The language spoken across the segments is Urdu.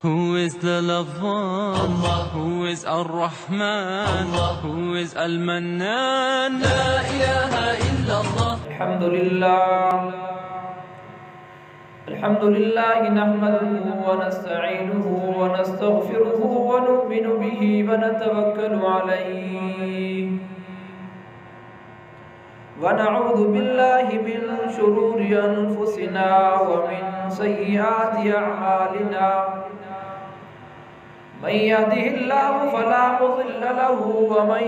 Who is the Lafan? Allah. Who is Ar-Rahman? Allah. Who is Al-Mannan? La ilaha illallah. Alhamdulillah nahmaduhu wa nasta'inuhu wa nastaghfiruhu wa nu'minu bihi wa natawakkalu alayhi wa na'udhu billahi min shururi anfusina wa min sayyiati a'malina. من يهده الله فلا مضل له ومن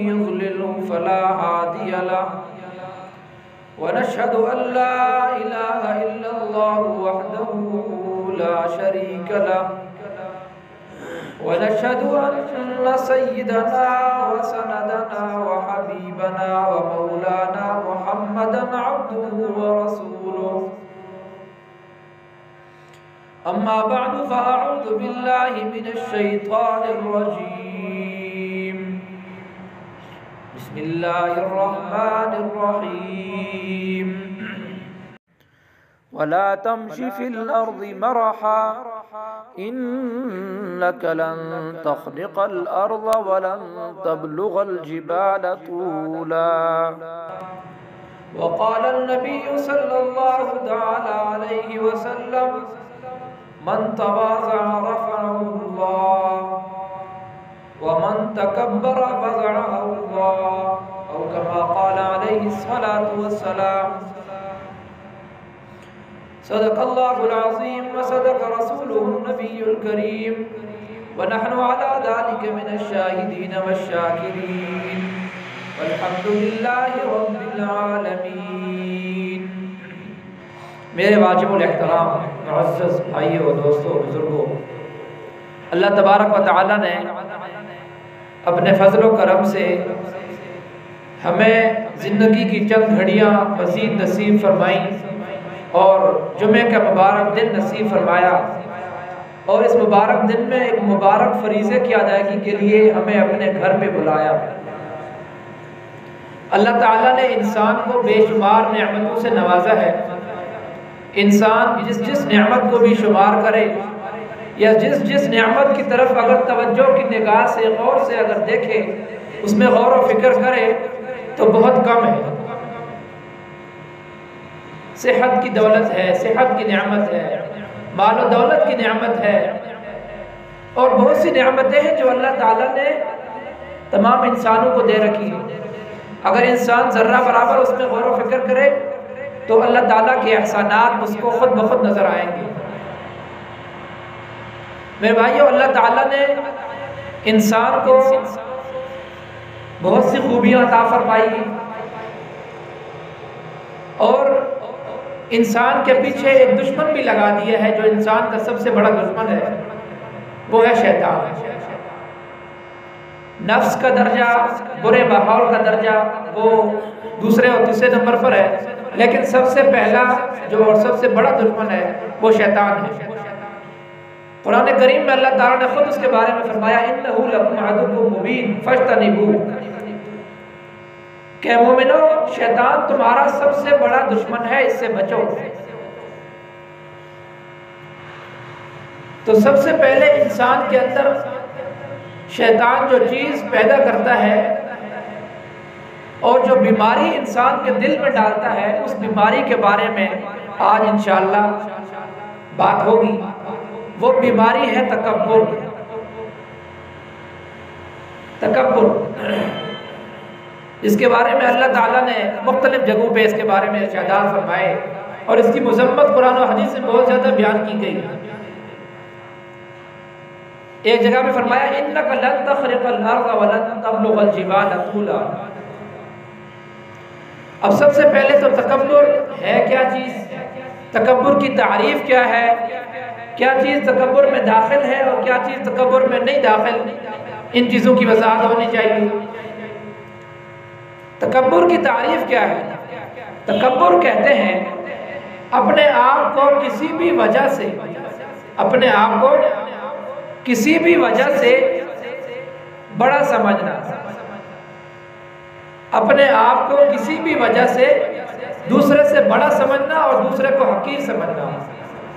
يضلله فلا هادي له ونشهد أن لا إله إلا الله وحده لا شريك له ونشهد أن سيدنا وسندنا وحبيبنا ومولانا محمدا عبده ورسوله. أما بعد فأعوذ بالله من الشيطان الرجيم. بسم الله الرحمن الرحيم. ولا تمش في الأرض مرحا إنك لن تخرق الأرض ولن تبلغ الجبال طولا. وقال النبي صلى الله تعالى عليه وسلم من تواضع رفعه الله ومن تكبر فضعه الله أو كما قال عليه الصلاة والسلام. صدق الله العظيم وصدق رسوله النبي الكريم ونحن على ذلك من الشاهدين والشاكرين والحمد لله رب العالمين. میرے واجب الاحترام معزز بھائیو دوستو بزرگو، اللہ تبارک و تعالی نے اپنے فضل و کرم سے ہمیں زندگی کی چند گھڑیاں مزید نصیب فرمائیں اور جمعہ کا مبارک دن نصیب فرمایا، اور اس مبارک دن میں ایک مبارک فریضے کی ادائیگی کے لیے ہمیں اپنے گھر پہ بلایا. اللہ تعالیٰ نے انسان کو بے شمار نعمتوں سے نوازا ہے. انسان جس نعمت کو بھی شمار کرے یا جس نعمت کی طرف اگر توجہ کی نگاہ سے غور سے اگر دیکھے، اس میں غور و فکر کرے تو بہت کم ہے. صحت کی دولت ہے، صحت کی نعمت ہے، مال و دولت کی نعمت ہے، اور بہت سی نعمتیں ہیں جو اللہ تعالیٰ نے تمام انسانوں کو دے رکھی ہیں. اگر انسان ذرہ برابر اس میں غور و فکر کرے تو اللہ تعالیٰ کے احسانات اس کو خود بخود نظر آئیں گے. میرے بھائیو، اللہ تعالیٰ نے انسان کو بہت سی خوبیاں عطا فرمائی اور انسان کے پیچھے ایک دشمن بھی لگا دیا ہے جو انسان کا سب سے بڑا دشمن ہے، وہ ہے شیطان. نفس کا درجہ، برے ماحول کا درجہ وہ دوسرے اور تیسرے نمبر پر ہے، لیکن سب سے پہلا جو اور سب سے بڑا دشمن ہے وہ شیطان ہے. قرآن کریم میں اللہ تعالیٰ نے خود اس کے بارے میں فرمایا اِنَّهُ لَكُمْ عَدُوٌّ مُّبِينٌ فَاجْتَنِبُوهُ، کہ مومنو شیطان تمہارا سب سے بڑا دشمن ہے، اس سے بچو. تو سب سے پہلے انسان کے اندر شیطان جو چیز پیدا کرتا ہے اور جو بیماری انسان کے دل میں ڈالتا ہے، اس بیماری کے بارے میں آج انشاءاللہ بات ہوگی. وہ بیماری ہے تکبر. تکبر اس کے بارے میں اللہ تعالیٰ نے مختلف جگہوں پہ اس کے بارے میں ارشادات فرمائے اور اس کی مذمت قرآن و حدیث میں بہت زیادہ بیان کی گئی. ایک جگہ میں فرمایا اِنَّكَ لَن تَخْرِقَ الْأَرْضَ وَلَن تَبْلُغَ الْجِبَالَ طُولًا. اب سب سے پہلے تو تکبر ہے کیا چیز، تکبر کی تعریف کیا ہے، کیا چیز تکبر میں داخل ہے اور کیا چیز تکبر میں نہیں داخل، ان چیزوں کی وضاحت ہونی چاہیے. تکبر کی تعریف کیا ہے؟ تکبر کہتے ہیں اپنے آپ کو کسی بھی وجہ سے، اپنے آپ کو کسی بھی وجہ سے بڑا سمجھنا، اپنے آپ کو کسی بھی وجہ سے دوسرے سے بڑا سمجھنا اور دوسرے کو حقیر سمجھنا،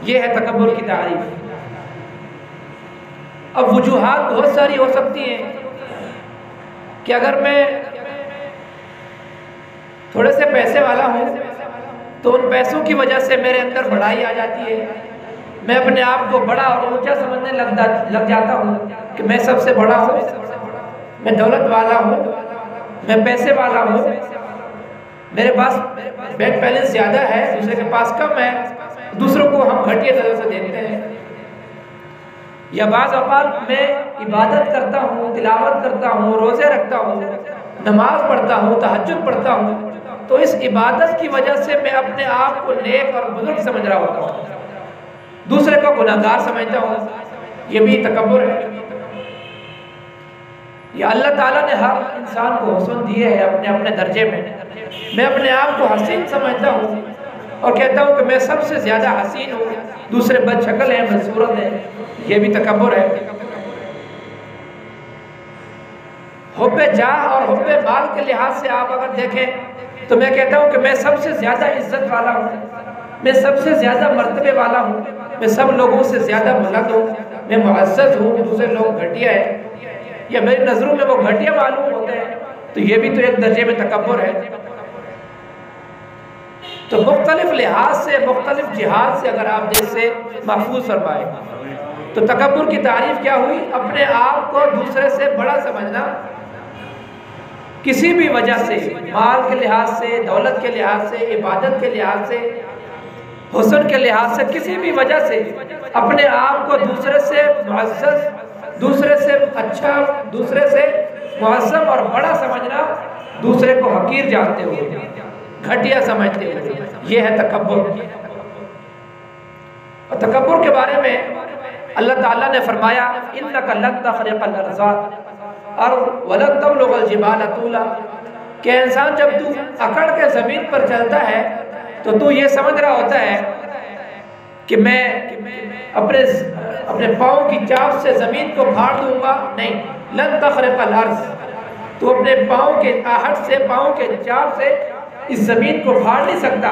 یہ ہے تکبر کی تعریف. اب وجوہات بہت ساری ہو سکتی ہیں کہ اگر میں تھوڑے سے پیسے والا ہوں تو ان پیسوں کی وجہ سے میرے اندر بڑائی آ جاتی ہے، میں اپنے آپ کو بڑا اور اونچا سمجھنے لگ جاتا ہوں کہ میں سب سے بڑا ہوں، میں دولت والا ہوں، میں پیسے والا ہوں، میرے پاس بینک بیلنس زیادہ ہے، دوسرے کے پاس کم ہے، دوسروں کو ہم گھٹیا نظر سے دیکھتے ہیں۔ یا بعض اوقات میں عبادت کرتا ہوں، تلاوت کرتا ہوں، روزے رکھتا ہوں، نماز پڑھتا ہوں، تہجد پڑھتا ہوں، تو اس عبادت کی وجہ سے میں اپنے آپ کو نیک اور بزرگ سمجھ رہا ہوتا ہوں، دوسرے کو گناہگار سمجھتا ہوں، یہ بھی تکبر ہے۔ یا اللہ تعالیٰ نے ہر انسان کو حسن دیے ہے اپنے اپنے درجے میں، میں اپنے آپ کو حسین سمجھتا ہوں اور کہتا ہوں کہ میں سب سے زیادہ حسین ہوں، دوسرے بد شکل ہیں، بدصورت ہیں، یہ بھی تکبر ہے۔ حب جاہ اور حب مال کے لحاظ سے آپ اگر دیکھیں تو میں کہتا ہوں کہ میں سب سے زیادہ عزت والا ہوں، میں سب سے زیادہ مرتبے والا ہوں، میں سب لوگوں سے زیادہ بلند ہوں، میں معزز ہوں، دوسرے لوگ گھٹیا ہیں یا میری نظروں میں وہ گھٹیا معلوم ہوتے ہیں، تو یہ بھی تو ایک درجے میں تکبر ہے۔ تو مختلف لحاظ سے، مختلف جہاد سے اگر آپ دل سے محفوظ فرمائیں تو تکبر کی تعریف کیا ہوئی؟ اپنے آپ کو دوسرے سے بڑا سمجھنا، کسی بھی وجہ سے، مال کے لحاظ سے، دولت کے لحاظ سے، عبادت کے لحاظ سے، حسن کے لحاظ سے، کسی بھی وجہ سے اپنے آپ کو دوسرے سے معزز، دوسرے سے اچھا، دوسرے سے معظم اور بڑا سمجھنا، دوسرے کو حقیر جانتے ہوئے، گھٹیا سمجھتے ہوئے، یہ ہے تکبر۔ اور تکبر کے بارے میں اللہ تعالیٰ نے فرمایا اِنَّكَ لَن تَخْرِقَ الْأَرْضَ وَلَن تَبْلُغَ الْجِبَالَ طُولًا، کہ انسان جب تو اکڑ کے زمین پر چلتا ہے تو تو یہ سمجھ رہا ہوتا ہے کہ میں اپنے پاؤں کی چاپ سے زمین کو پھاڑ دوں گا، نہیں، لن تخرق الارض، تو اپنے پاؤں کے آہٹ سے، پاؤں کے چاپ سے اس زمین کو پھاڑ نہیں سکتا۔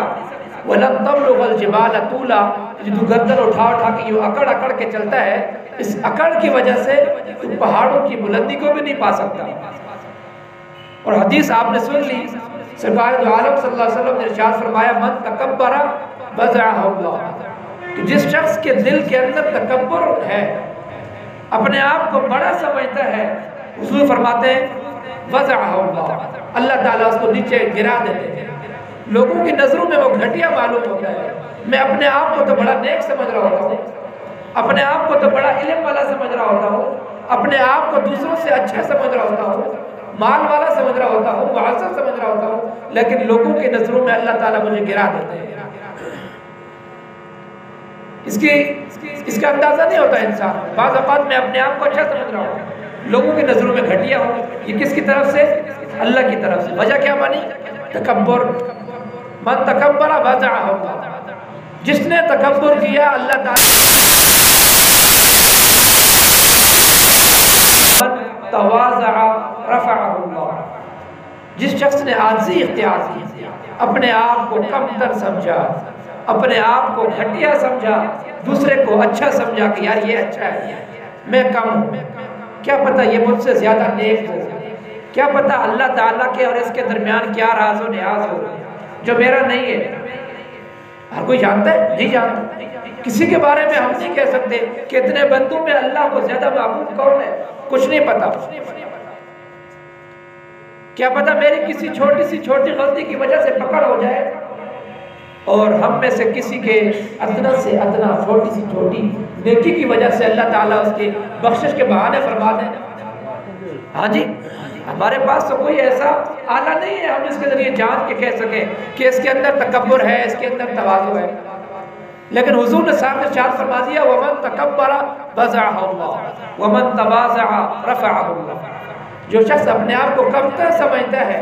وَلَن تَبْلُغَ الْجِبَالَ طُولًا، جو تو گردن اٹھا کے یہ اکڑ کے چلتا ہے، اس اکڑ کی وجہ سے تو پہاڑوں کی بلندی کو بھی نہیں پا سکتا۔ اور حدیث آپ نے سن لی، سرکار دو عالم صلی اللہ علیہ وسلم نے ارشاد فرمایا من تکبر وضعہ اللہ، کہ جس شخص کے دل کے اندر تکبر ہے، اپنے آپ کو بڑا سمجھتا ہے، حضور فرماتے ہیں وضعہ اللہ، اللہ تعالیٰ اس کو نیچے گرا دیتے ہیں، لوگوں کی نظروں میں وہ گھٹیا معلوم ہوتا ہے۔ میں اپنے آپ کو تو بڑا نیک سمجھ رہا ہوتا ہوں، اپنے آپ کو تو بڑا علم والا سمجھ رہا ہوتا ہوں، اپنے آپ کو دوسروں سے اچھا سمجھ رہا ہوتا ہوں، مال والا سمجھ رہا ہوتا ہوں، معزز سمجھ رہا ہوتا ہوں، لیکن لوگوں کی نظروں میں اللہ تعالیٰ مجھے گرا دیتے ہیں۔ اس کا اندازہ نہیں ہوتا انسان، بعض اوقات میں اپنے آپ کو اچھا سمجھ رہا ہوں، لوگوں کی نظروں میں گھٹیا ہوں، یہ کس کی طرف سے؟ اللہ کی طرف سے۔ وجہ کیا بنی؟ تکبر۔ من تکبر وضعہ اللہ، جس نے تکبر کیا اللہ تعالیٰ من تواضع رفعہ اللہ، جس شخص نے عاجزی اختیار کی، اپنے آپ کو کمتر سمجھا، اپنے آپ کو گھٹیا سمجھا، دوسرے کو اچھا سمجھا کہ یار یہ اچھا ہے، میں کم ہوں، کیا پتہ یہ مجھ سے زیادہ نیک ہو، کیا پتہ اللہ تعالیٰ کے اور اس کے درمیان کیا راز و نیاز ہو جو میرا نہیں ہے۔ ہر کوئی جانتا ہے؟ نہیں جانتا۔ کسی کے بارے میں ہم نہیں کہہ سکتے کہ اتنے بندوں میں اللہ کو زیادہ معبود کون ہے، کچھ نہیں پتا۔ کیا پتا میری کسی چھوٹی غلطی کی وجہ سے پکڑ ہو جائے اور ہم میں سے کسی کے ادنا سے ادنا چھوٹی نیکی کی وجہ سے اللہ تعالیٰ اس کے بخشش کے بہانے فرما دیں۔ ہاں جی، ہمارے پاس تو کوئی ایسا آلہ نہیں ہے ہم اس کے ذریعے جانچ کے کہہ سکیں کہ اس کے اندر تکبر ہے، اس کے اندر تواضع ہے، لیکن حضور نے صاحب ارشاد فرما دیا وَمَن تَكَبَّرَ وَضَعَهُ اللَّهُ وَمَن تَوَاضَعَ رَفَعَهُ اللَّهُ۔ جو شخص اپنے آپ کو کمتر سمجھتا ہے،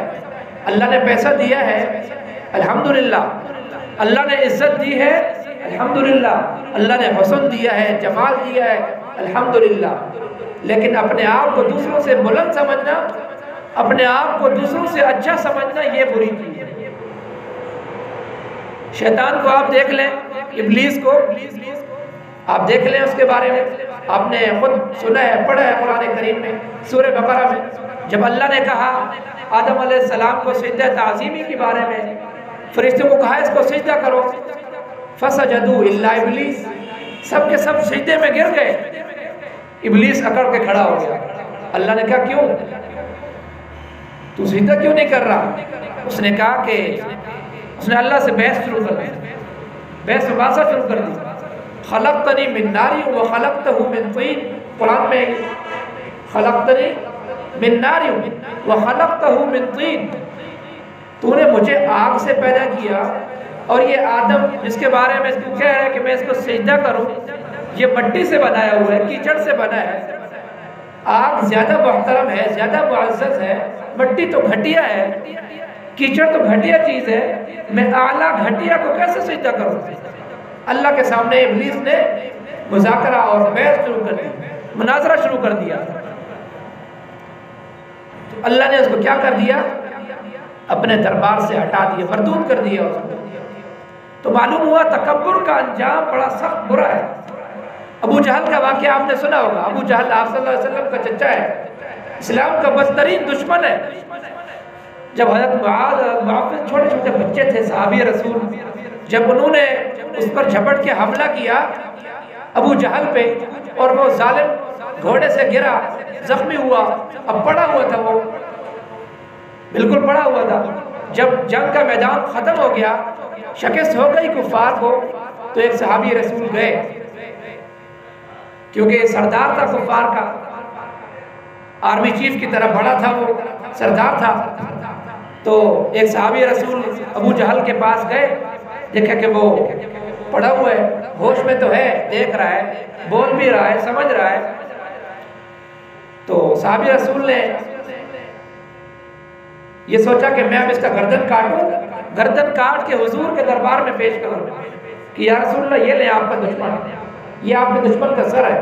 اللہ نے پیسہ دیا ہے الحمدللہ، اللہ نے عزت دی ہے الحمدللہ، اللہ نے حسن دیا ہے، جمال دیا ہے الحمدللہ، لیکن اپنے آپ کو دوسروں سے بلند سمجھنا، اپنے آپ کو دوسروں سے اچھا سمجھنا، یہ بری چیز ہے۔ شیطان کو آپ دیکھ لیں، ابلیس کو آپ دیکھ لیں، اس کے بارے میں آپ نے خود سنا ہے، پڑھا ہے قرآن کریم میں سورہ بقرہ میں، جب اللہ نے کہا آدم علیہ السلام کو سجدہ تعظیمی کے بارے میں، فرشتوں کو کہا اس کو سجدہ کرو، فسجدوا الا ابلیس، سب کے سب سجدے میں گر گئے، ابلیس اکڑ کے کھڑا ہو گیا۔ اللہ نے کہا کیوں تو سجدہ کیوں نہیں کر رہا؟ اس نے کہا کہ اس نے اللہ سے بحث شروع کر دی، بحث مباحثہ شروع کر دی۔ خلقتنی من نار وخلقتہ من طین، قرآن میں خلقتنی من نار وخلقتہ من طین، تو نے مجھے آگ سے پیدا کیا اور یہ آدم جس کے بارے میں تو کہہ رہا ہے کہ میں اس کو سجدہ کروں، یہ مٹی سے بنایا ہوا ہے، کیچڑ سے بنا ہے۔ آگ زیادہ محترم ہے، زیادہ معزز ہے، مٹی تو گھٹیا ہے، کیچڑ تو گھٹیا چیز ہے، میں اعلیٰ گھٹیا کو کیسے سجدہ کروں؟ اللہ کے سامنے ابلیس نے مذاکرہ اور بحث شروع کر دی، مناظرہ شروع کر دیا۔ تو اللہ نے اس کو کیا کر دیا؟ اپنے دربار سے ہٹا دیا، مردود کر دیا اس کو۔ تو معلوم ہوا تکبر کا انجام بڑا سخت برا ہے۔ ابو جہل کا واقعہ آپ نے سنا ہوگا، ابو جہل آپ صلی اللہ علیہ وسلم کا چچا ہے، اسلام کا بدترین دشمن ہے۔ جب حضرت معاذ چھوٹے چھوٹے بچے تھے صحابی رسول، جب انہوں نے اس پر جھپٹ کے حملہ کیا ابو جہل پہ، اور وہ ظالم گھوڑے سے گرا، زخمی ہوا، اب پڑا ہوا تھا، وہ بالکل پڑا ہوا تھا۔ جب جنگ کا میدان ختم ہو گیا، شکست ہو گئی کفار کو، تو ایک صحابی رسول گئے، کیونکہ سردار تھا کفار کا، آرمی چیف کی طرح بڑا تھا، وہ سردار تھا۔ تو ایک صحابی رسول ابو جہل کے پاس گئے، دیکھا کہ وہ پڑا ہوا ہے، ہوش میں تو ہے، دیکھ رہا ہے، بول بھی رہا ہے، سمجھ رہا ہے۔ تو صحابی رسول نے یہ سوچا کہ میں اب اس کا گردن کاٹوں، گردن کاٹ کے حضور کے دربار میں پیش کروں کہ یا رسول اللہ یہ لیں آپ کا دشمن، یہ آپ کے دشمن کا سر ہے۔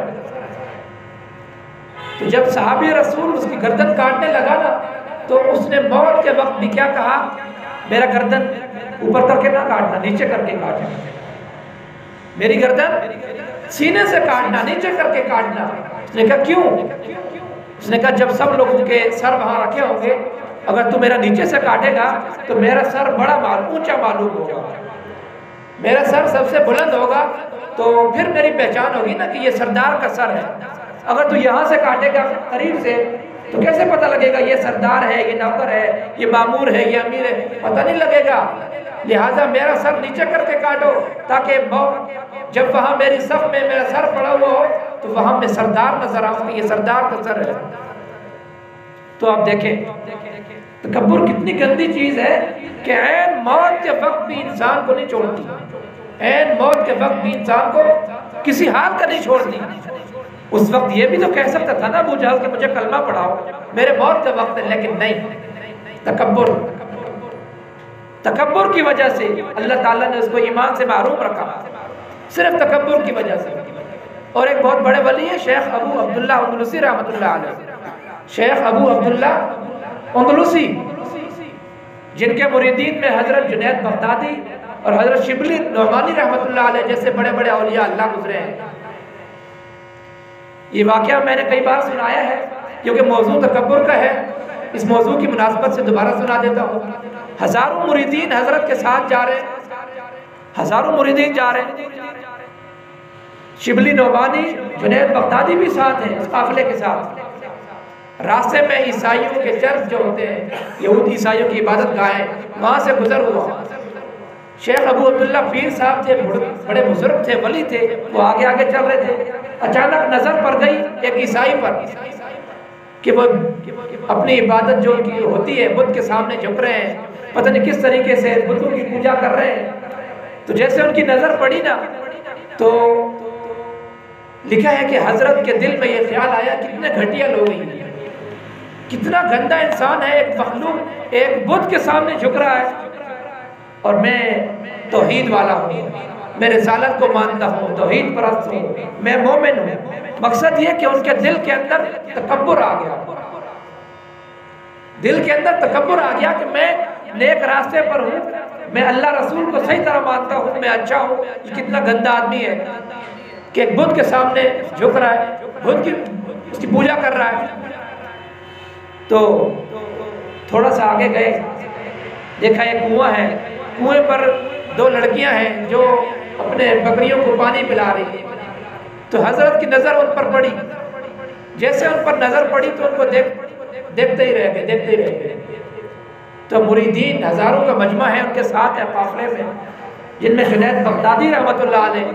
تو جب صحابی رسول اس کی گردن کاٹنے لگا نا، تو اس نے موت کے وقت بھی کیا کہا؟ میرا گردن اوپر کر کے نہ کاٹنا، نیچے کر کے کاٹنا، میری گردن سینے سے کاٹنا، نیچے کر کے کاٹنا۔ اس نے کہا کیوں؟ اس نے کہا جب سب لوگوں کے سر وہاں رکھے ہوں گے، اگر تو میرا نیچے سے کاٹے گا تو میرا سر بڑا اونچا معلوم ہوگا، میرا سر سب سے بلند ہوگا، تو پھر میری پہچان ہوگی نا کہ یہ سردار کا سر ہے۔ اگر تو یہاں سے کاٹے گا قریب سے تو کیسے پتہ لگے گا یہ سردار ہے، یہ نوکر ہے، یہ مامور ہے، یہ امیر ہے، پتہ نہیں لگے گا۔ لہٰذا میرا سر نیچے کر کے کاٹو، تاکہ جب وہاں میری صف میں میرا سر پڑا ہوا ہو تو وہاں میں سردار نظر آؤں کہ یہ سردار کا سر ہے۔ تو آپ دیکھیں تکبر کتنی گندی چیز ہے کہ عین موت کے وقت بھی انسان کو نہیں چھوڑتی، عین موت کے وقت بھی انسان کو کسی حال کا نہیں چھوڑتی۔ اس وقت یہ بھی تو کہہ سکتا تھا نا ابو جہل کہ مجھے کلمہ پڑھاؤ، میرے موت کا وقت ہے، لیکن نہیں، تکبر کی وجہ سے اللہ تعالیٰ نے اس کو ایمان سے محروم رکھا، صرف تکبر کی وجہ سے۔ اور ایک بہت بڑے ولی ہیں شیخ ابو عبداللہ اندلسی رحمۃ اللہ علیہ، شیخ ابو عبداللہ اندلسی، جن کے مریدین میں حضرت جنید بغدادی اور حضرت شبلی نعمانی رحمۃ اللہ علیہ جیسے بڑے بڑے اولیاء اللہ گزرے ہیں۔ یہ واقعہ میں نے کئی بار سنایا ہے، کیونکہ موضوع تکبر کا ہے، اس موضوع کی مناسبت سے دوبارہ سنا دیتا ہوں۔ ہزاروں مریدین حضرت کے ساتھ جا رہے ہیں، ہزاروں مریدین جا رہے ہیں، شبلی نعمانی جنید بغدادی بھی ساتھ ہیں اس قافلے کے ساتھ۔ راستے میں عیسائیوں کے چرچ جو ہوتے ہیں، یہود عیسائیوں کی عبادت گاہیں، وہاں سے گزر ہوا۔ شیخ ابو عبداللہ پیر صاحب تھے، بڑے بزرگ تھے، ولی تھے، وہ آگے آگے چل رہے تھے۔ اچانک نظر پڑ گئی ایک عیسائی پر کہ وہ اپنی عبادت جو کی ہوتی ہے بت کے سامنے جھک رہے ہیں، پتہ نہیں کس طریقے سے بتوں کی پوجا کر رہے ہیں۔ تو جیسے ان کی نظر پڑی نا، تو لکھا ہے کہ حضرت کے دل میں یہ خیال آیا کتنے گھٹیا لوگ ہیں، کتنا گندا انسان ہے، ایک مخلوق ایک بت کے سامنے جھک رہا ہے، اور میں توحید والا ہوں، میں رسالت کو مانتا ہوں، توحید پرست ہوں، میں مومن ہوں۔ مقصد یہ کہ ان کے دل کے اندر تکبر آ گیا، دل کے اندر تکبر آ گیا کہ میں نیک راستے پر ہوں، میں اللہ رسول کو صحیح طرح مانتا ہوں، میں اچھا ہوں، یہ کتنا گندا آدمی ہے۔ کہ ایک بدھ کے سامنے جھک رہا ہے، بدھ کی اس کی پوجا کر رہا ہے. تو تھوڑا سا آگے گئے، دیکھا ایک کنواں ہے، کنویں پر 2 لڑکیاں ہیں جو اپنے بکریوں کو پانی پلا رہی ہیں. تو حضرت کی نظر ان پر پڑی، جیسے ان پر نظر پڑی تو ان کو دیکھتے ہی رہ گئے. تو مریدین ہزاروں کا مجمع ہے، ان کے ساتھ ہے قافلے میں، جن میں جنید بغدادی رحمۃ اللہ علیہ،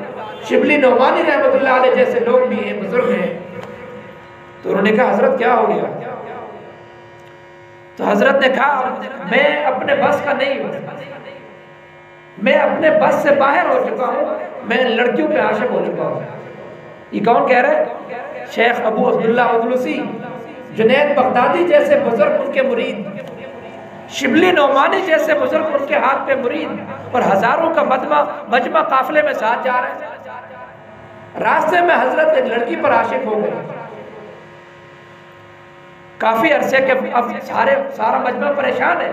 شبلی نعمانی رحمۃ اللہ علیہ جیسے لوگ بھی ہیں، بزرگ ہیں. تو انہوں نے کہا حضرت کیا ہو گیا؟ تو حضرت نے کہا میں اپنے بس کا نہیں ہوں، میں اپنے بس سے باہر ہو چکا ہوں، میں لڑکیوں پہ عاشق ہو چکا ہوں. یہ کون کہہ رہا ہے؟ شیخ ابو عبداللہ اندلسی، جنید بغدادی جیسے بزرگ ان کے مرید، شبلی نعمانی جیسے بزرگ ان کے ہاتھ پہ مرید، اور ہزاروں کا مجمع قافلے میں ساتھ جا رہے ہیں. راستے میں حضرت ایک لڑکی پر عاشق ہو گئے. کافی عرصے کے اب سارا مجمع پریشان ہے،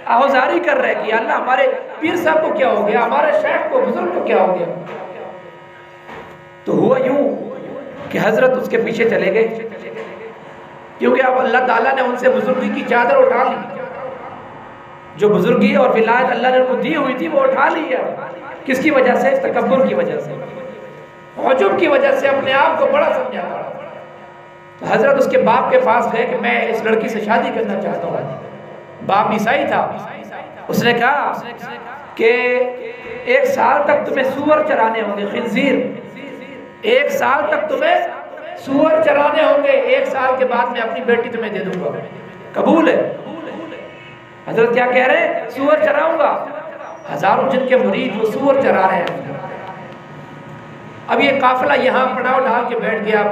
آہوزاری کر رہے کہ اللہ ہمارے پیر صاحب کو کیا ہو گیا، ہمارے شیخ کو، بزرگ کو کیا ہو گیا. تو ہوا یوں کہ حضرت اس کے پیچھے چلے گئے، کیونکہ اب اللہ تعالیٰ نے ان سے بزرگی کی چادر اٹھا لی. جو بزرگی اور ولایت اللہ نے ان کو دی ہوئی تھی وہ اٹھا لی ہے. کس کی وجہ سے؟ تکبر کی وجہ سے، عجب کی وجہ سے، اپنے آپ کو بڑا سمجھا تھا. تو حضرت اس کے باپ کے پاس گئے کہ میں اس لڑکی سے شادی کرنا چاہتا ہوں. باپ عیسائی تھا. اس نے کہا کہ 1 سال تک تمہیں سور چرانے ہوں گے، خنزیر. 1 سال تک تمہیں سور چرانے ہوں گے، 1 سال کے بعد میں اپنی بیٹی تمہیں دے دوں گا. قبول ہے؟ حضرت کیا کہہ رہے ہیں؟ سور چراؤں گا. ہزاروں جن کے مرید وہ سور چرا رہے ہیں. اب یہ قافلہ یہاں پڑاؤ ڈال کے بیٹھ گیا،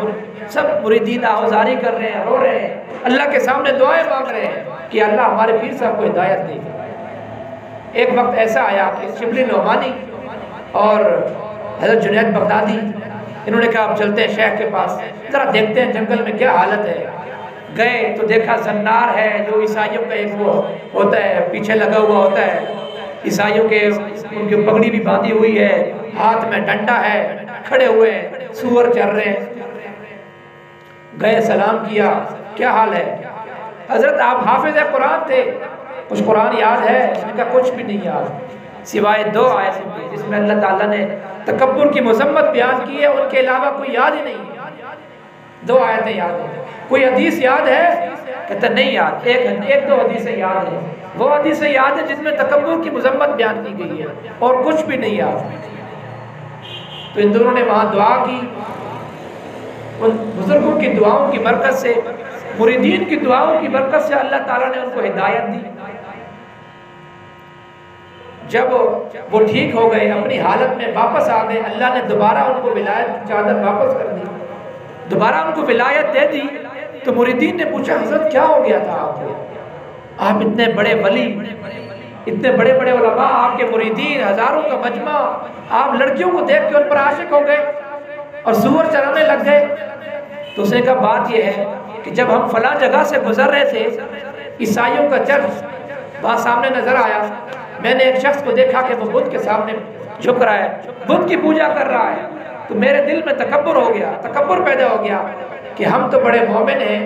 سب مریدین آوازاری کر رہے ہیں، رو رہے ہیں، اللہ کے سامنے دعائیں مانگ رہے ہیں کہ اللہ ہمارے پیر صاحب کو ہدایت دے. ایک وقت ایسا آیا کہ شبلی نعمانی اور حضرت جنید بغدادی انہوں نے کہا اب چلتے ہیں شیخ کے پاس، ذرا دیکھتے ہیں جنگل میں کیا حالت ہے. گئے تو دیکھا زنار ہے، جو عیسائیوں کا ایک وہ ہوتا ہے، پیچھے لگا ہوا ہوتا ہے عیسائیوں کے، ان کی پگڑی بھی باندھی ہوئی ہے، ہاتھ میں ڈنڈا ہے، کھڑے ہوئے ہیں، سور چر رہے ہیں. گئے سلام کیا، کیا حال ہے؟ حضرت آپ حافظ قرآن تھے، کچھ قرآن یاد ہے؟ اس نے کہا کچھ بھی نہیں یاد سوائے 2 آیتیں کی جس میں اللہ تعالیٰ نے تکبر کی مذمت بیان کی ہے، ان کے علاوہ کوئی یاد ہی نہیں. 2 آیتیں یاد ہیں. کوئی حدیث یاد ہے؟ کہتا نہیں یاد. ایک 2 حدیثیں یاد ہیں، وہ حدیثیں یاد ہیں جس میں تکبر کی مذمت بیان کی گئی ہے، اور کچھ بھی نہیں یاد. تو ان دونوں نے وہاں دعا کی. ان بزرگوں کی دعاؤں کی برکت سے، مریدین کی دعاؤں کی برکت سے اللہ تعالیٰ نے ان کو ہدایت دی. جب وہ ٹھیک ہو گئے، اپنی حالت میں واپس آ گئے، اللہ نے دوبارہ ان کو ولایت کی چادر واپس کر دی، دوبارہ ان کو ولایت دے دی. تو مریدین نے پوچھا حضرت کیا ہو گیا تھا آپ کو؟ آپ اتنے بڑے ولی، اتنے بڑے بڑے علماء، آپ کے مریدین، ہزاروں کا مجمع، آپ لڑکیوں کو دیکھ کے ان پر عاشق ہو گئے اور سور چرانے لگ گئے. تو اس نے کہا بات یہ ہے کہ جب ہم فلاں جگہ سے گزر رہے تھے، عیسائیوں کا چرچ وہاں سامنے نظر آیا، میں نے ایک شخص کو دیکھا کہ وہ بدھ کے سامنے جھک رہا ہے، بدھ کی پوجا کر رہا ہے. تو میرے دل میں تکبر ہو گیا، تکبر پیدا ہو گیا کہ ہم تو بڑے مومن ہیں،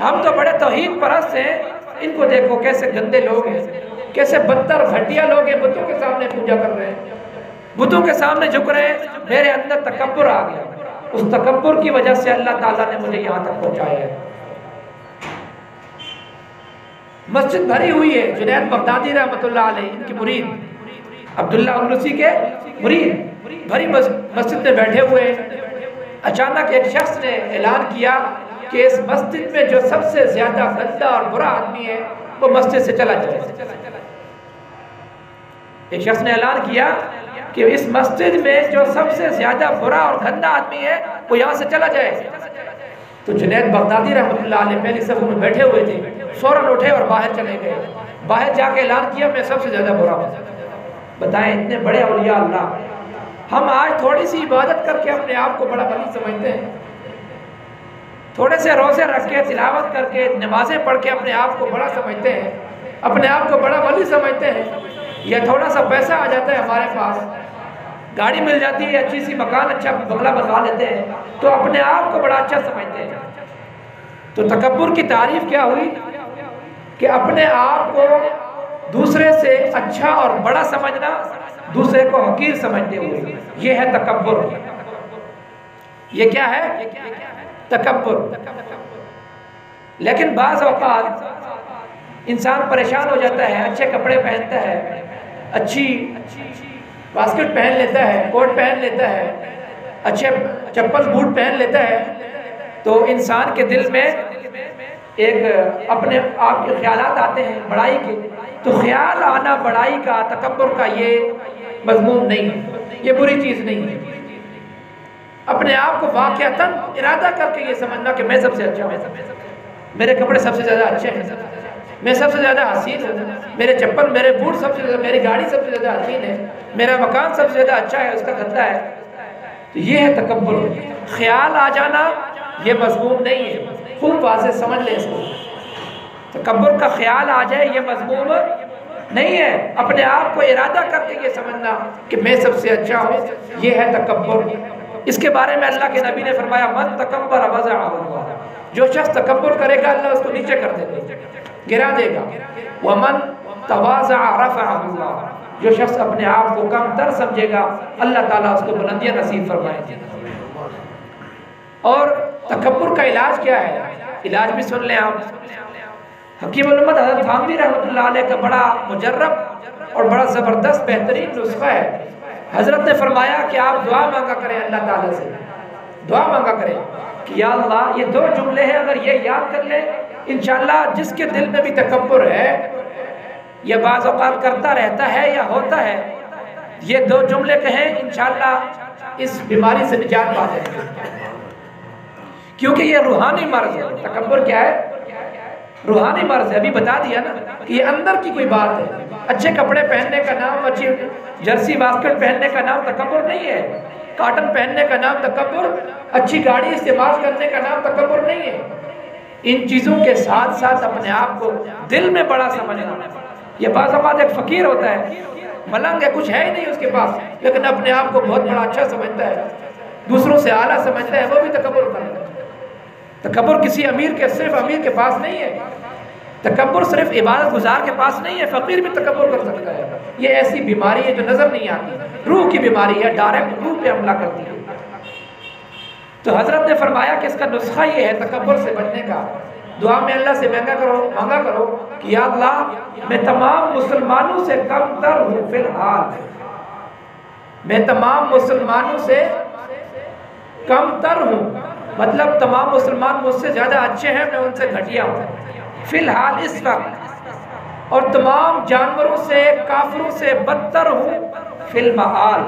ہم تو بڑے توحید پرست ہیں، ان کو دیکھو کیسے گندے لوگ ہیں، کیسے بدتر گھٹیا لوگ ہیں، بتوں کے سامنے پوجا کر رہے ہیں، بتوں کے سامنے جھک رہے ہیں. میرے اندر تکبر آ گیا. اس تکبر کی وجہ سے اللہ تعالیٰ نے مجھے یہاں تک پہنچایا ہے. مسجد بھری ہوئی ہے، جنید بغدادی رحمۃ اللہ علیہ ان کی مرید، عبداللہ اندلسی کے مرید بھری مسجد میں بیٹھے ہوئے. اچانک ایک شخص نے اعلان کیا کہ اس مسجد میں جو سب سے زیادہ گندا اور برا آدمی ہے وہ مسجد سے چلا جائے. ایک شخص نے اعلان کیا کہ اس مسجد میں جو سب سے زیادہ برا اور گندا آدمی ہے وہ یہاں سے چلا جائے. تو جنید بغدادی رحمۃ اللہ علیہ پہلی صف میں بیٹھے ہوئے تھے، فوراً اٹھے اور باہر چلے گئے. باہر جا کے اعلان کیا میں سب سے زیادہ برا ہوں. بتائیں اتنے بڑے اولیاء اللہ، ہم آج تھوڑی سی عبادت کر کے اپنے آپ کو بڑا ولی سمجھتے ہیں، تھوڑے سے روزے رکھ کے، تلاوت کر کے، نمازیں پڑھ کے اپنے آپ کو بڑا سمجھتے ہیں، اپنے آپ کو بڑا ولی سمجھتے ہیں. یا تھوڑا سا پیسہ آ جاتا ہے ہمارے پاس، گاڑی مل جاتی ہے، اچھی سی مکان، اچھا بنگلہ بنوا لیتے ہیں تو اپنے آپ کو بڑا اچھا سمجھتے ہیں۔ تو تکبر کی تعریف کیا ہوئی کہ اپنے آپ کو دوسرے سے اچھا اور بڑا سمجھنا، دوسرے کو حقیر سمجھتے ہوئے، یہ ہے تکبر۔ یہ کیا ہے؟ تکبر۔ لیکن بعض اوقات انسان پریشان ہو جاتا ہے، اچھے کپڑے پہنتا ہے، اچھی باسکٹ پہن لیتا ہے، کوٹ پہن لیتا ہے، اچھے چپل بوٹ پہن لیتا ہے، تو انسان کے دل میں ایک اپنے آپ کے خیالات آتے ہیں بڑائی کے۔ تو خیال آنا بڑائی کا، تکبر کا، یہ مذموم نہیں ہے، یہ بری چیز نہیں ہے۔ اپنے آپ کو واقعتاً ارادہ کر کے یہ سمجھنا کہ میں سب سے اچھا ہوں، میرے کپڑے سب سے زیادہ اچھے ہیں، میں سب سے زیادہ حسین ہوں، میرے چپل، میرے بوٹ سب سے زیادہ، میری گاڑی سب سے زیادہ حسین ہے، میرا مکان سب سے زیادہ اچھا ہے، اس کا گھنٹہ ہے۔ تو یہ ہے تکبر۔ خیال آ جانا یہ مذموم نہیں ہے، خوب واضح سمجھ لیں اس کو۔ تکبر کا خیال آ جائے یہ مذموم نہیں ہے، اپنے آپ کو ارادہ کر کے یہ سمجھنا کہ میں سب سے اچھا ہوں، یہ ہے تکبر۔ اس کے بارے میں اللہ کے نبی نے فرمایا من تکبر وضعہ اللہ، جو شخص تکبر کرے گا اللہ اس کو نیچے کر دے گا، گرا دے گا۔ ومن تواضع رفعہ اللہ، جو شخص اپنے آپ کو کم تر سمجھے گا اللہ تعالیٰ اس کو بلندیاں نصیب فرمائے گا۔ اور تکبر کا علاج کیا ہے؟ علاج بھی سن لیں آپ۔ حکیم الامت حضرت تھانوی رحمۃ اللہ علیہ کا بڑا مجرب اور بڑا زبردست بہترین نسخہ ہے۔ حضرت نے فرمایا کہ آپ دعا مانگا کریں اللہ تعالیٰ سے، دعا مانگا کریں کہ یا اللہ یہ دو جملے ہیں، اگر یہ یاد کر لیں انشاءاللہ جس کے دل میں بھی تکبر ہے یا بعض اوقات کرتا رہتا ہے یا ہوتا ہے، یہ دو جملے کہیں انشاءاللہ اس بیماری سے نجات پا جائے گا، کیونکہ یہ روحانی مرض ہے۔ تکبر کیا ہے؟ روحانی مرض ہے۔ ابھی بتا دیا نا کہ یہ اندر کی کوئی بات ہے۔ اچھے کپڑے پہننے کا نام، اچھی جرسی باسکٹ پہننے کا نام تکبر نہیں ہے، کاٹن پہننے کا نام تکبر، اچھی گاڑی استعمال کرنے کا نام تکبر نہیں ہے۔ ان چیزوں کے ساتھ ساتھ اپنے آپ کو دل میں بڑا سمجھنا۔ یہ بعض اوقات ایک فقیر ہوتا ہے، ملنگ ہے، کچھ ہے ہی نہیں اس کے پاس، لیکن اپنے آپ کو بہت بڑا اچھا سمجھتا ہے، دوسروں سے اعلیٰ سمجھتا ہے، وہ بھی تکبر کرتا ہے۔ تکبر کسی امیر کے، صرف امیر کے پاس نہیں ہے، تکبر صرف عبادت گزار کے پاس نہیں ہے، فقیر بھی تکبر کر سکتا ہے۔ یہ ایسی بیماری ہے جو نظر نہیں آتی، روح کی بیماری ہے، ڈائریکٹ روح پہ حملہ کرتی ہے۔ تو حضرت نے فرمایا کہ اس کا نسخہ یہ ہے تکبر سے بچنے کا، دعا میں اللہ سے مانگا کرو کہ یا اللہ میں تمام مسلمانوں سے کم تر ہوں فی الحال، میں تمام مسلمانوں سے کم تر ہوں، مطلب تمام مسلمان مجھ سے زیادہ اچھے ہیں، میں ان سے گھٹیا ہوں فی الحال اس وقت، اور تمام جانوروں سے، کافروں سے بدتر ہوں فی المآل۔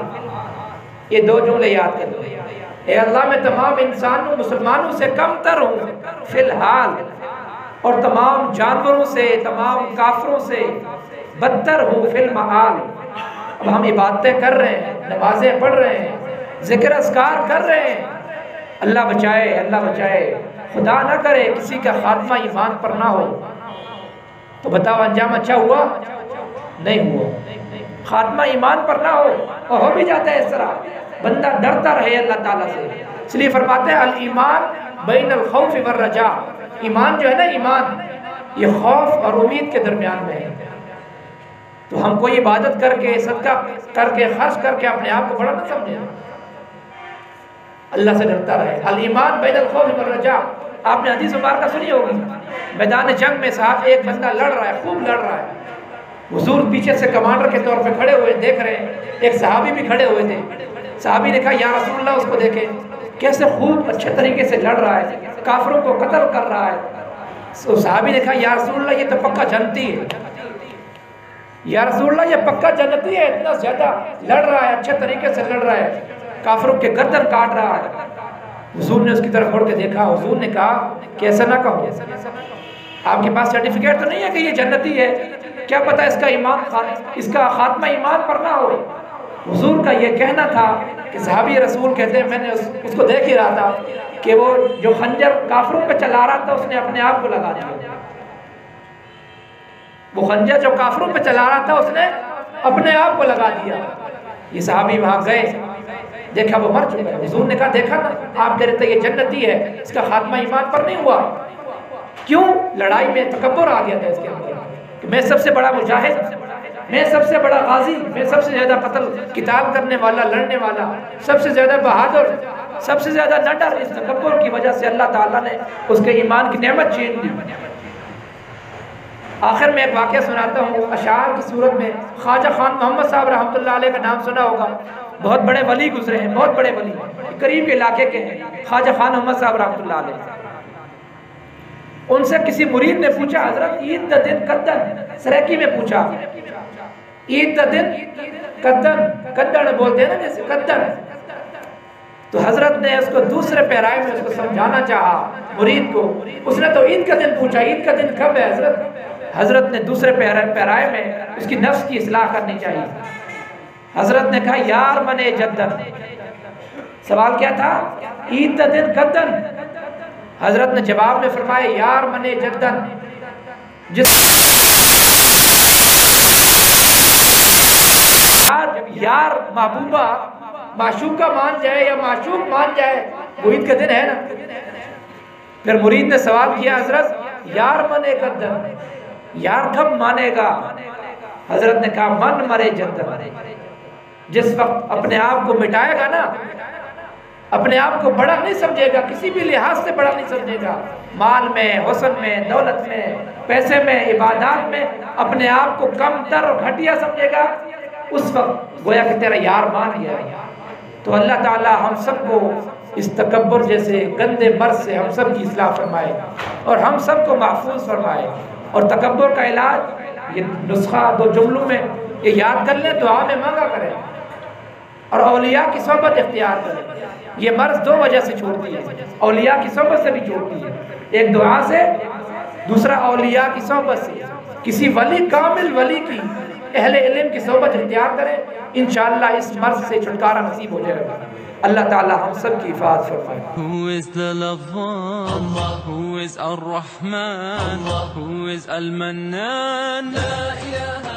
یہ دو جملے یاد کر لو، اے اللہ میں تمام انسانوں مسلمانوں سے کم تر ہوں فی الحال، اور تمام جانوروں سے، تمام کافروں سے بدتر ہوں فی المآل۔ اب ہم عبادتیں کر رہے ہیں، نمازیں پڑھ رہے ہیں، ذکر اذکار کر رہے ہیں، اللہ بچائے، اللہ بچائے، خدا نہ کرے کسی کا خاتمہ ایمان پر نہ ہو، تو بتاؤ انجام اچھا ہوا؟ نہیں ہوا۔ خاتمہ ایمان پر نہ ہو، اور ہو بھی جاتا ہے اس طرح، بندہ ڈرتا رہے اللہ تعالیٰ سے۔ اس لیے فرماتے ہیں الایمان بین الخوف والرجاء، ایمان جو ہے نا، ایمان یہ خوف اور امید کے درمیان میں ہے۔ تو ہم کوئی عبادت کر کے، صدقہ کر کے، خرچ کر کے اپنے آپ کو بڑا نہ سمجھیں، اللہ سے ڈرتا رہے۔ الایمان بین الخوف والرجاء، آپ نے حدیث مبارکہ سنی ہوگی، میدان جنگ میں صاحب ایک بندہ لڑ رہا ہے، خوب لڑ رہا ہے، حضور پیچھے سے کمانڈر کے طور پہ کھڑے ہوئے دیکھ رہے ہیں، ایک صحابی بھی کھڑے ہوئے تھے۔ صحابی نے کہا یا رسول اللہ اس کو دیکھیں کیسے خوب اچھے طریقے سے لڑ رہا ہے، کافروں کو قتل کر رہا ہے۔ صحابی نے کہا یا رسول اللہ یہ تو پکا جنتی ہے، یا رسول اللہ یہ پکا جنتی ہے، اتنا زیادہ لڑ رہا ہے، اچھے طریقے سے لڑ رہا ہے، کافروں کے گردن کاٹ رہا ہے۔ حضور نے اس کی طرف مڑ کے دیکھا، حضور نے کہا کہ ایسا نہ کہو، آپ کے پاس سرٹیفکیٹ تو نہیں ہے کہ یہ جنتی ہے، کیا پتہ اس کا خاتمہ ایمان پر نہ ہو۔ حضور کا یہ کہنا تھا کہ صحابی رسول کہتے ہیں میں نے اس کو دیکھ ہی رہا تھا کہ وہ جو خنجر کافروں پہ چلا رہا تھا اس نے اپنے آپ کو لگا دیا، وہ خنجر جو کافروں پہ چلا رہا تھا اس نے اپنے آپ کو لگا دیا۔ یہ صحابی وہاں گئے، دیکھا وہ مر چکا ہے. حضور نے کہا دیکھا نا آپ کہہ رہے تھے یہ جنتی ہے، اس کا خاتمہ ایمان پر نہیں ہوا. کیوں؟ لڑائی میں تکبر آ گیا تھا اس کے اندر کہ میں سب سے بڑا مجاہد، میں سب سے بڑا غازی، میں سب سے زیادہ قتل قتال کرنے والا، لڑنے والا، سب سے زیادہ بہادر، سب سے زیادہ نہ ڈر. اس تکبر کی وجہ سے اللہ تعالیٰ نے اس کے ایمان کی نعمت چھین دی. آخر میں ایک واقعہ سناتا ہوں اشعار کی صورت میں. خواجہ خان محمد صاحب رحمۃ اللہ علیہ کا نام سنا ہوگا، بہت بڑے ولی گزرے ہیں، بہت بڑے ولی قریب کے علاقے کے ہیں خواجہ خان محمد صاحب رحمۃ اللہ علیہ. ان سے کسی مرید نے پوچھا حضرت عید دا دن کدن، سریکی میں پوچھا عید دا دن کدن، کدن بولتے ہیں نا جیسے کدن. تو حضرت نے اس کو دوسرے پیرائے میں اس کو سمجھانا چاہا مرید کو. اس نے تو عید کا دن پوچھا، عید کا دن کب ہے حضرت؟ حضرت نے دوسرے پیرائے میں اس کی نفس کی اصلاح کرنی چاہیے. حضرت نے کہا یار منے جدن. سوال کیا تھا؟ عید دا دن کدن. حضرت نے جواب میں فرمایا یار منے جدن، جس یار محبوبہ معشوقہ مان جائے یا معشوق مان جائے وہ عید کا دن ہے نا. پھر مرید نے سوال کیا حضرت یار منے کدن، یار کب مانے گا؟ حضرت نے کہا من مرے جدن. جس وقت اپنے آپ کو مٹائے گا نا، اپنے آپ کو بڑا نہیں سمجھے گا، کسی بھی لحاظ سے بڑا نہیں سمجھے گا، مال میں، حسن میں، دولت میں، پیسے میں، عبادات میں اپنے آپ کو کم تر اور گھٹیا سمجھے گا، اس وقت گویا کہ تیرا یار مان گیا. تو اللہ تعالی ہم سب کو اس تکبر جیسے گندے مرض سے ہم سب کی اصلاح فرمائے اور ہم سب کو محفوظ فرمائے. اور تکبر کا علاج یہ نسخہ 2 جملوں میں یہ یاد کر لیں، دعا میں مانگا کریں اور اولیاء کی صحبت اختیار کریں. یہ مرض 2 وجہ سے چھوڑتی ہے، اولیاء کی صحبت سے بھی چھوڑتی ہے، ایک دعا سے، دوسرا اولیاء کی صحبت سے. کسی ولی، کامل ولی کی، اہل علم کی صحبت اختیار کریں، انشاءاللہ اس مرض سے چھٹکارا نصیب ہو جائے گا. اللہ تعالی ہم سب کی حفاظت فرمائے. Who is the Lafan? Who is Ar-Rahman? Who is Al-Mannan? La ilaha